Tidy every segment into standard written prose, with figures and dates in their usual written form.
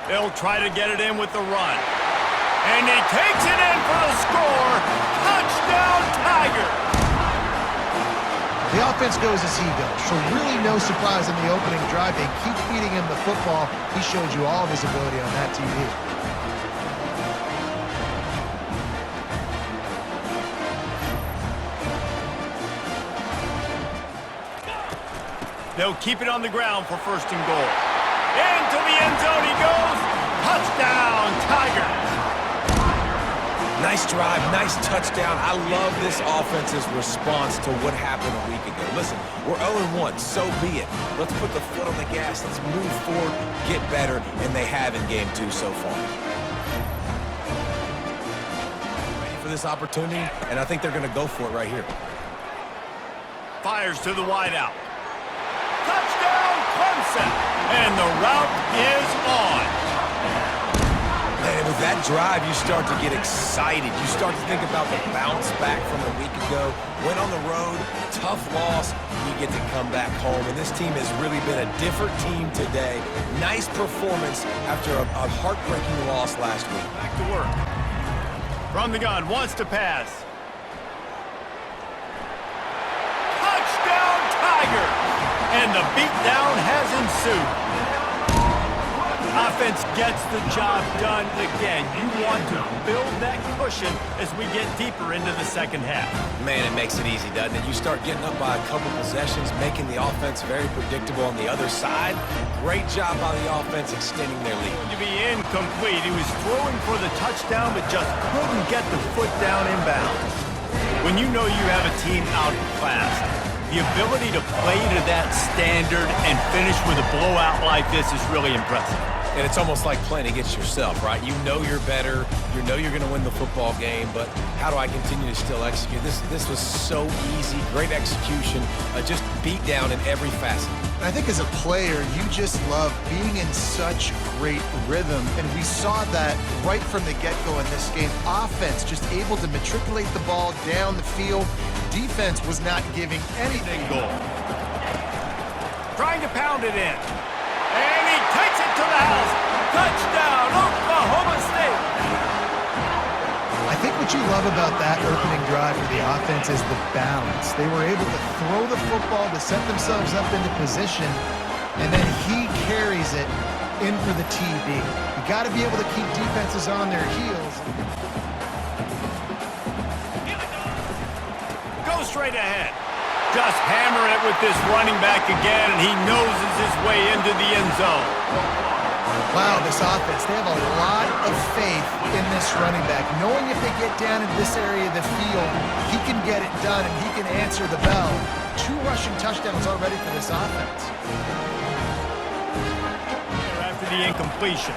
They'll try to get it in with the run. And he takes it in for the score. Touchdown, Tiger. The offense goes as he goes, so really no surprise in the opening drive. They keep feeding him the football. He showed you all of his ability on that TV. They'll keep it on the ground for first and goal. Into the end zone he goes. Touchdown, Tigers. Nice drive, nice touchdown. I love this offense's response to what happened a week ago. Listen, we're 0-1, so be it. Let's put the foot on the gas. Let's move forward, get better, and they have in game 2 so far. Ready for this opportunity, and I think they're going to go for it right here. Fires to the wideout. Touchdown, Clemson. And the route is on. And with that drive, you start to get excited. You start to think about the bounce back from a week ago. Went on the road, tough loss. You get to come back home. And this team has really been a different team today. Nice performance after a heartbreaking loss last week. Back to work. From the gun, wants to pass. Touchdown, Tigers! And the beatdown has ensued. Offense gets the job done again. You want to build that cushion as we get deeper into the second half. Man, it makes it easy, doesn't it? You start getting up by a couple possessions, making the offense very predictable on the other side. Great job by the offense extending their lead. To be incomplete. He was throwing for the touchdown, but just couldn't get the foot down in bounds. When you know you have a team outclassed, the ability to play to that standard and finish with a blowout like this is really impressive. And it's almost like playing against yourself, right? You know you're better. You know you're going to win the football game, but how do I continue to still execute? This was so easy. Great execution. Just beat down in every facet. I think as a player, you just love being in such great rhythm, and we saw that right from the get-go in this game. Offense just able to matriculate the ball down the field. Defense was not giving anything goal. Trying to pound it in. And he takes it to the house. Touchdown, Oklahoma State. I think what you love about that opening drive for the offense is the balance. They were able to throw the football to set themselves up into position, and then he carries it in for the TD. You got to be able to keep defenses on their heels. Go straight ahead. Just hammer it with this running back again, and he noses his way into the end zone. Wow, this offense, they have a lot of faith in this running back, knowing if they get down in this area of the field, he can get it done and he can answer the bell. 2 rushing touchdowns already for this offense. After the incompletion.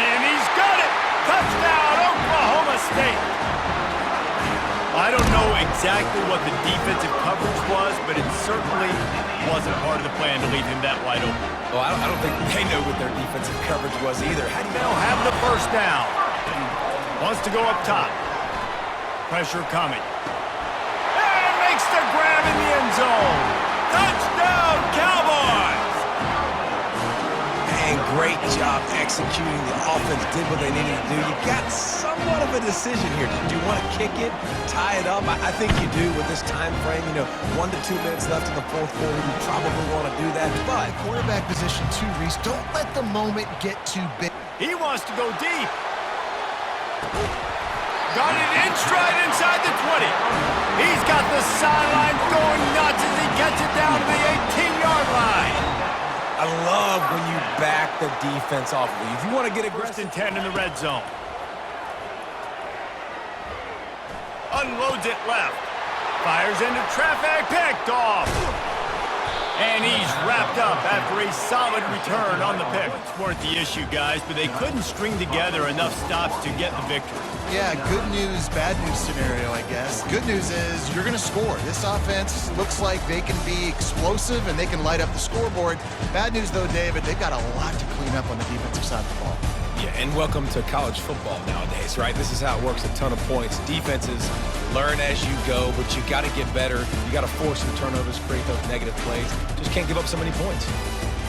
And he's got it! Touchdown, Oklahoma State! I don't know exactly what the defensive coverage was, but it certainly wasn't part of the plan to leave him that wide open. Well, I don't think they know what their defensive coverage was either. How do you They'll have the first down. Wants to go up top. Pressure coming. And makes the grab in the end zone. Touchdown, Cowboys! And great job executing. The offense did what they needed to do. You got somewhat of a decision here. Do you want to kick it, tie it up? I think you do with this time frame. 1 to 2 minutes left in the fourth quarter. You probably want to do that. But quarterback position too, Reese. Don't let the moment get too big. He wants to go deep. Got it in stride inside the 20. He's got the sideline going nuts as he gets it down to the 18-yard line. I love when you back the defense off of you. If you want to get aggressive. 1st and 10 in the red zone. Unloads it left. Fires into traffic. Picked off. And he's wrapped up after a solid return on the pick. It's weren't the issue, guys, but they couldn't string together enough stops to get the victory. Yeah, good news, bad news scenario, I guess. Good news is you're going to score. This offense looks like they can be explosive and they can light up the scoreboard. Bad news, though, David, they've got a lot to clean up on the defensive side of the ball. Yeah, and welcome to college football nowadays, right? This is how it works, a ton of points. Defenses learn as you go, but you got to get better. You got to force some turnovers, create those negative plays. Just can't give up so many points.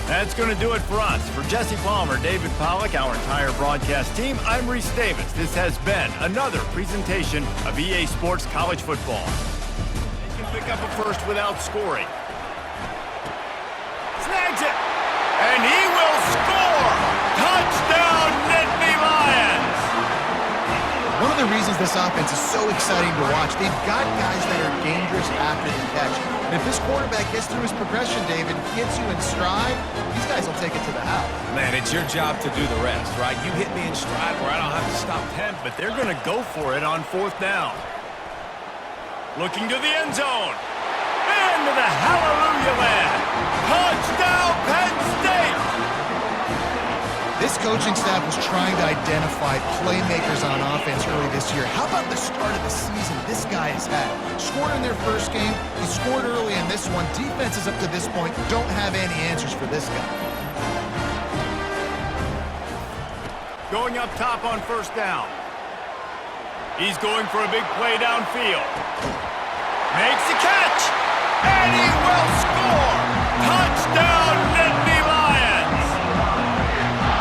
That's going to do it for us. For Jesse Palmer, David Pollack, our entire broadcast team, I'm Reese Davis. This has been another presentation of EA Sports College Football. They can pick up a first without scoring. Snags it, and he will score! Touchdown, Nittany Lions! One of the reasons this offense is so exciting to watch, they've got guys that are dangerous after the catch. And if this quarterback gets through his progression, David, gets you in stride, these guys will take it to the house. Man, it's your job to do the rest, right? You hit me in stride where I don't have to stop 10, But they're going to go for it on 4th down. Looking to the end zone. Into the hallelujah land. Touchdown, Penn State! This coaching staff was trying to identify playmakers on offense early this year. How about the start of the season this guy has had? Scored in their first game. He scored early in this one. Defenses up to this point don't have any answers for this guy. Going up top on 1st down. He's going for a big play downfield. Makes the catch! And he will score! Touchdown, Nittany Lions!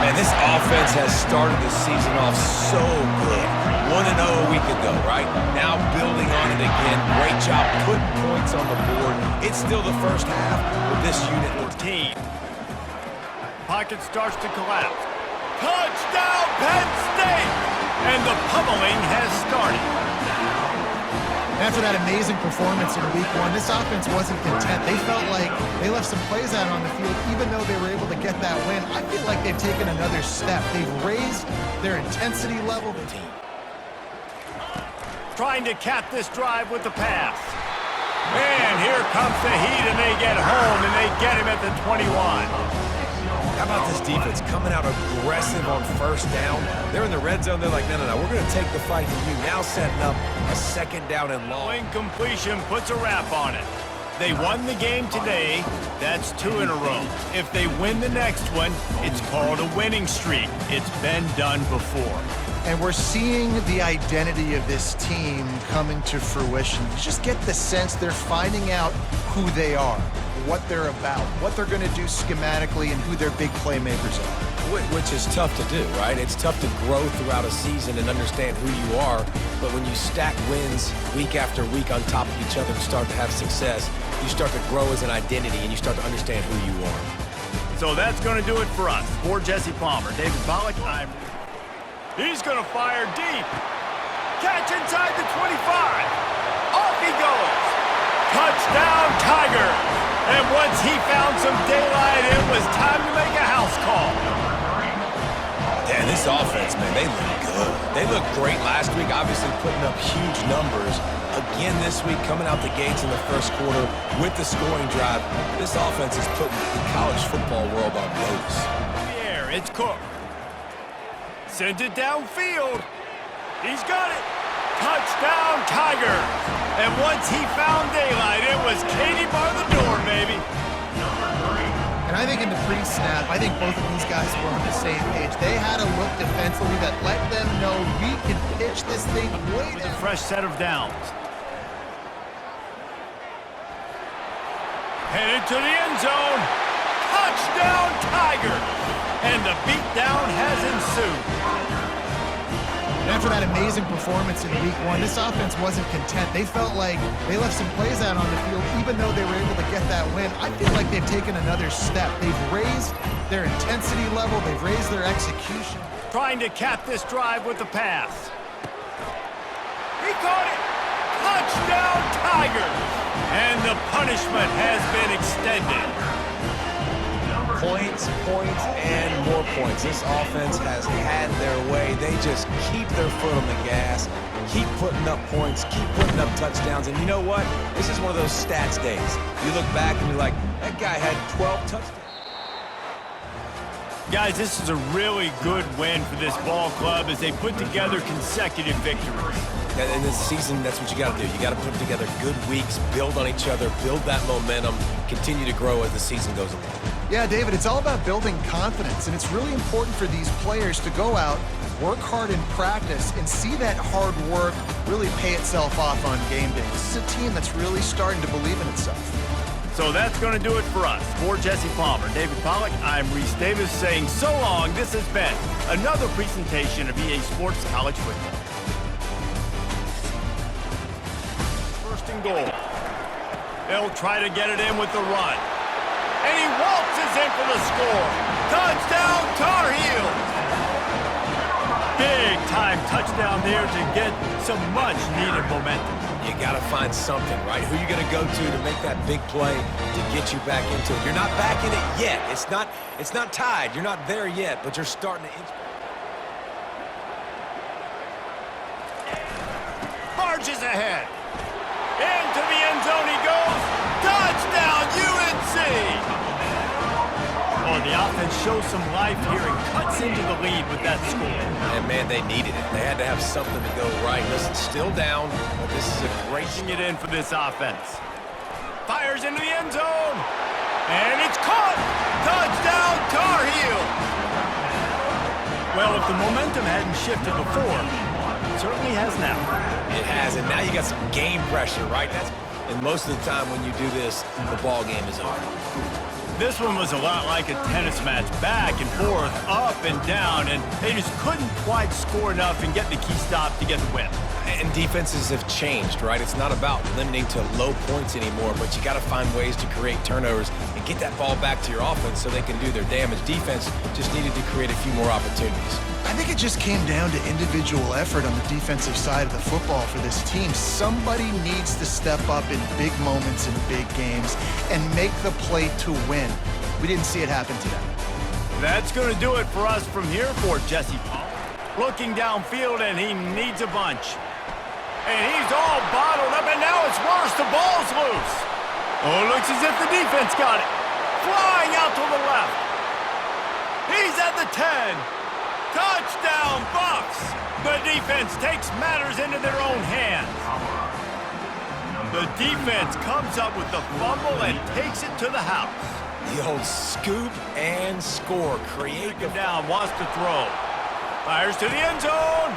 Man, this offense has started the season off so good. 1-0 a week ago, right? Now building on it again. Great job putting points on the board. It's still the first half with this unit. 14. Pocket starts to collapse. Touchdown, Penn State! And the pummeling has started. After that amazing performance in Week 1, this offense wasn't content. They felt like they left some plays out on the field, even though they were able to get that win. I feel like they've taken another step. They've raised their intensity level. Trying to cap this drive with the pass. And here comes the heat, and they get home, and they get him at the 21. How about this defense coming out aggressive on 1st down? They're in the red zone. They're like, no, we're going to take the fight to you. Now setting up a 2nd down and long. Incompletion puts a wrap on it. They won the game today. That's 2 in a row. If they win the next one, it's called a winning streak. It's been done before. And we're seeing the identity of this team coming to fruition. You just get the sense they're finding out who they are, what they're about, what they're going to do schematically, and who their big playmakers are. Which is tough to do, right? It's tough to grow throughout a season and understand who you are, but when you stack wins week after week on top of each other and start to have success, you start to grow as an identity and you start to understand who you are. So that's going to do it for us. For Jesse Palmer, David Pollack, he's going to fire deep. Catch inside the 25. Off he goes. Touchdown, Tigers. And once he found some daylight, it was time to make a house call. Yeah, this offense, man, they look good. They looked great last week, obviously putting up huge numbers. Again this week, coming out the gates in the 1st quarter with the scoring drive. This offense is putting the college football world on notice. In the air, it's Cook. Sends it downfield. He's got it. Touchdown, Tigers. And once he found daylight, it was Katie bar the door, baby. And I think in the pre-snap, I think both of these guys were on the same page. They had a look defensively that let them know we can pitch this thing way With down. a fresh set of downs. Headed to the end zone. Touchdown, Tigers. And the beatdown has ensued. And after that amazing performance in Week 1, this offense wasn't content. They felt like they left some plays out on the field, even though they were able to get that win. I feel like they've taken another step. They've raised their intensity level. They've raised their execution. Trying to cap this drive with the pass. He caught it. Touchdown, Tigers. And the punishment has been extended. Points, and more points. This offense has had their way. They just keep their foot on the gas, keep putting up points, keep putting up touchdowns. And you know what? This is one of those stats days. You look back and you're like, that guy had 12 touchdowns. Guys, this is a really good win for this ball club as they put together consecutive victories. In this season, that's what you got to do. You got to put together good weeks, build on each other, build that momentum, continue to grow as the season goes along. Yeah, David, it's all about building confidence, and it's really important for these players to go out, work hard in practice, and see that hard work really pay itself off on game day. This is a team that's really starting to believe in itself. So that's going to do it for us. For Jesse Palmer, David Pollack, I'm Reese Davis saying so long. This has been another presentation of EA Sports College Football. First and goal. They'll try to get it in with the run. And he waltzes in for the score. Touchdown, Tar Heels! Big-time touchdown there to get some much-needed momentum. You got to find something, right? Who you going to go to make that big play to get you back into it? You're not back in it yet. It's not tied. You're not there yet, but you're starting to inch. Barges ahead. Into the end zone he goes. Touchdown, UNC! Oh, the offense shows some life here and cuts into the lead with that score. And, man, they needed it. They had to have something to go right. Listen, still down, but this is a great... It in for this offense. Fires into the end zone. And it's caught. Touchdown, Tar Heels! Well, if the momentum hadn't shifted before, it certainly has now. It has, and now you got some game pressure, right? And most of the time when you do this, the ball game is over. This one was a lot like a tennis match, back and forth, up and down, and they just couldn't quite score enough and get the key stop to get the win. And defenses have changed, right? It's not about limiting to low points anymore, but you got to find ways to create turnovers and get that ball back to your offense so they can do their damage. Defense just needed to create a few more opportunities. I think it just came down to individual effort on the defensive side of the football for this team. Somebody needs to step up in big moments in big games and make the play to win. We didn't see it happen today. That's going to do it for us from here for Jesse Palmer. Looking downfield, and he needs a bunch. And he's all bottled up, and now it's worse. The ball's loose. Oh, it looks as if the defense got it. Flying out to the left. He's at the 10. Touchdown, Bucks! The defense takes matters into their own hands. The defense comes up with the fumble and takes it to the house. The old scoop and score. Create the down, wants to throw. Fires to the end zone.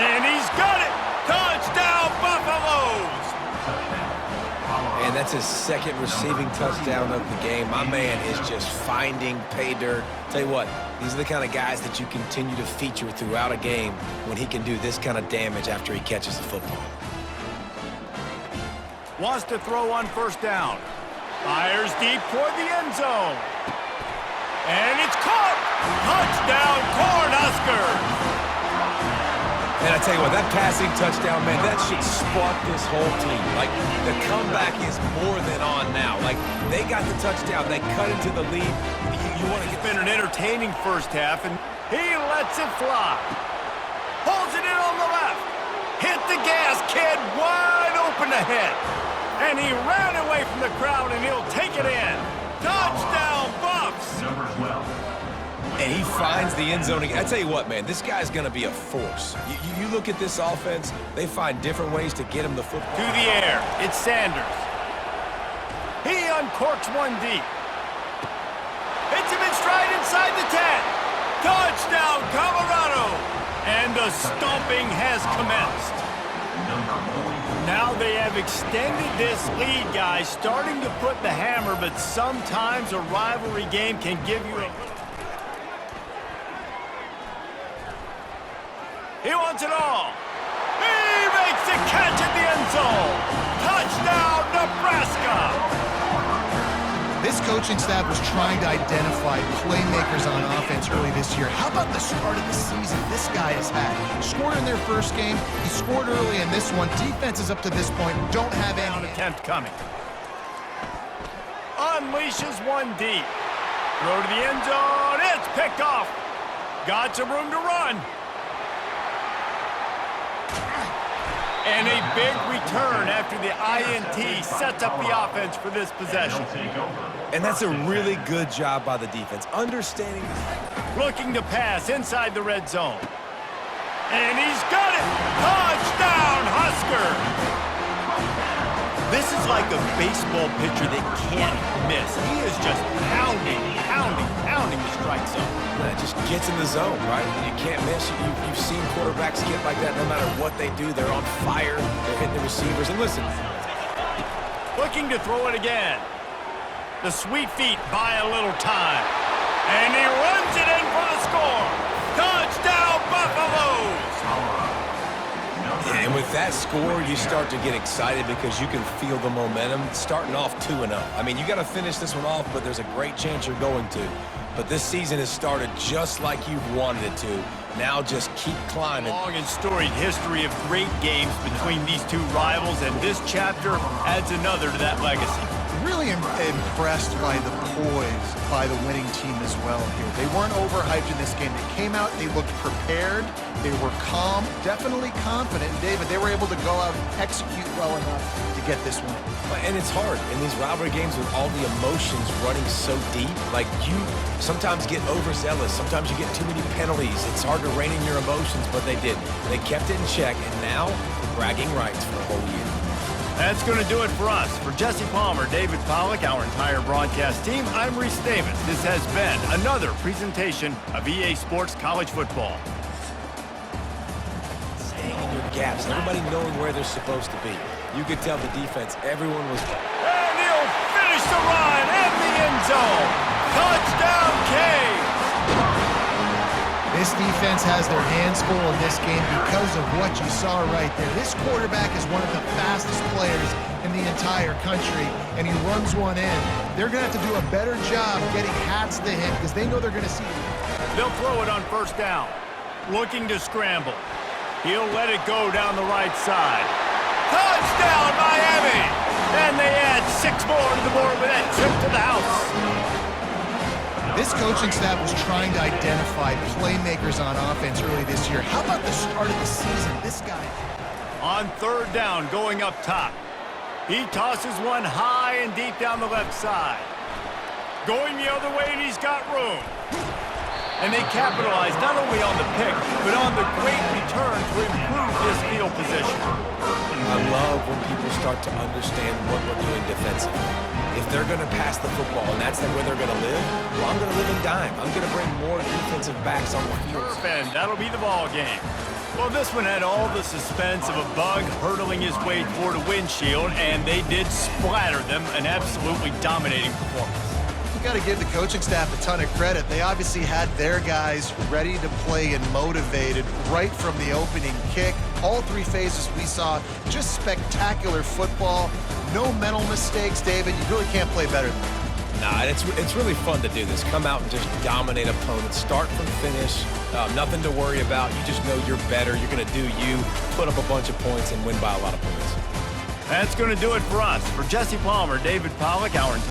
And he's got it! Touchdown, Buffaloes! And that's his second receiving touchdown of the game. My man is just finding pay dirt. Tell you what, these are the kind of guys that you continue to feature throughout a game when he can do this kind of damage after he catches the football. Wants to throw on first down. Fires deep toward the end zone. And it's caught! Touchdown, Cornhuskers! And I tell you what, that passing touchdown, man, that should spark this whole team. Like, the comeback is more than on now. Like, they got the touchdown. They cut into the lead. You want to get... It's been an entertaining first half, and he lets it fly. Pulls it in on the left. Hit the gas, kid, wide open ahead. And he ran away from the crowd, and he'll take it in. Touchdown, Buffs! Number 12. And he finds the end zone. I tell you what, man, this guy's going to be a force. You look at this offense, they find different ways to get him the football. To the air, it's Sanders. He uncorks one deep. Hits him in stride inside the 10. Touchdown, Colorado! And the stomping has commenced. Now they have extended this lead, guys, starting to put the hammer, but sometimes a rivalry game can give you a... He wants it all. He makes the catch at the end zone. Touchdown, Nebraska. This coaching staff was trying to identify playmakers on offense early this year. How about the start of the season this guy has had? Scored in their first game. He scored early in this one. Defenses up to this point don't have any attempt coming. Unleashes one deep. Throw to the end zone. It's picked off. Got some room to run. And a big return after the INT sets up the offense for this possession. And that's a really good job by the defense. Understanding. Looking to pass inside the red zone. And he's got it! Touchdown, Husker! This is like a baseball pitcher that can't miss. He is just pounding the strike zone. It just gets in the zone, right? You can't miss. You've seen quarterbacks get like that no matter what they do. They're on fire. They're hitting the receivers. And listen. Looking to throw it again. The sweet feet buy a little time. And he runs it in for the score. Touchdown, Buffaloes! Yeah, and with that score, you start to get excited because you can feel the momentum starting off 2-0. I mean, you got to finish this one off, but there's a great chance you're going to. But this season has started just like you've wanted it to. Now just keep climbing. Long and storied history of great games between these two rivals, and this chapter adds another to that legacy. Really impressed by the poise by the winning team as well here. They weren't overhyped in this game. They came out, they looked prepared, they were calm, definitely confident. And David, they were able to go out and execute well enough to get this win. And it's hard in these rivalry games with all the emotions running so deep. Like, you sometimes get overzealous. Sometimes you get too many penalties. It's hard to rein in your emotions, but they did. They kept it in check, and now bragging rights for a whole year. That's going to do it for us. For Jesse Palmer, David Pollack, our entire broadcast team, I'm Reese Davis. This has been another presentation of EA Sports College Football. Staying in your gaps, everybody knowing where they're supposed to be. You could tell the defense, everyone was... And he'll finish the run in the end zone. Touchdown, Canes! This defense has their hands full in this game because of what you saw right there. This quarterback is one of the fastest players in the entire country, and he runs one in. They're going to have to do a better job getting hats to him because they know they're going to see him. They'll throw it on first down. Looking to scramble. He'll let it go down the right side. Touchdown, Miami! And they add 6 more to the board with that trip to the house. This coaching staff was trying to identify playmakers on offense early this year. How about the start of the season? This guy. On third down, going up top. He tosses one high and deep down the left side. Going the other way, and he's got room. And they capitalize not only on the pick, but on the great return to improve this field position. I love when people start to understand what we're doing defensively. If they're going to pass the football and that's where they're going to live, well, I'm going to live in dime. I'm going to bring more defensive backs on the field. And that'll be the ball game. Well, this one had all the suspense of a bug hurtling his way toward a windshield, and they did splatter them, an absolutely dominating performance. You got to give the coaching staff a ton of credit. They obviously had their guys ready to play and motivated right from the opening kick. All 3 phases we saw, just spectacular football. No mental mistakes, David. You really can't play better than that. Nah, it's really fun to do this. Come out and just dominate opponents, start from finish. Nothing to worry about. You just know you're better. You're going to do you, put up a bunch of points, and win by a lot of points. That's going to do it for us. For Jesse Palmer, David Pollack, our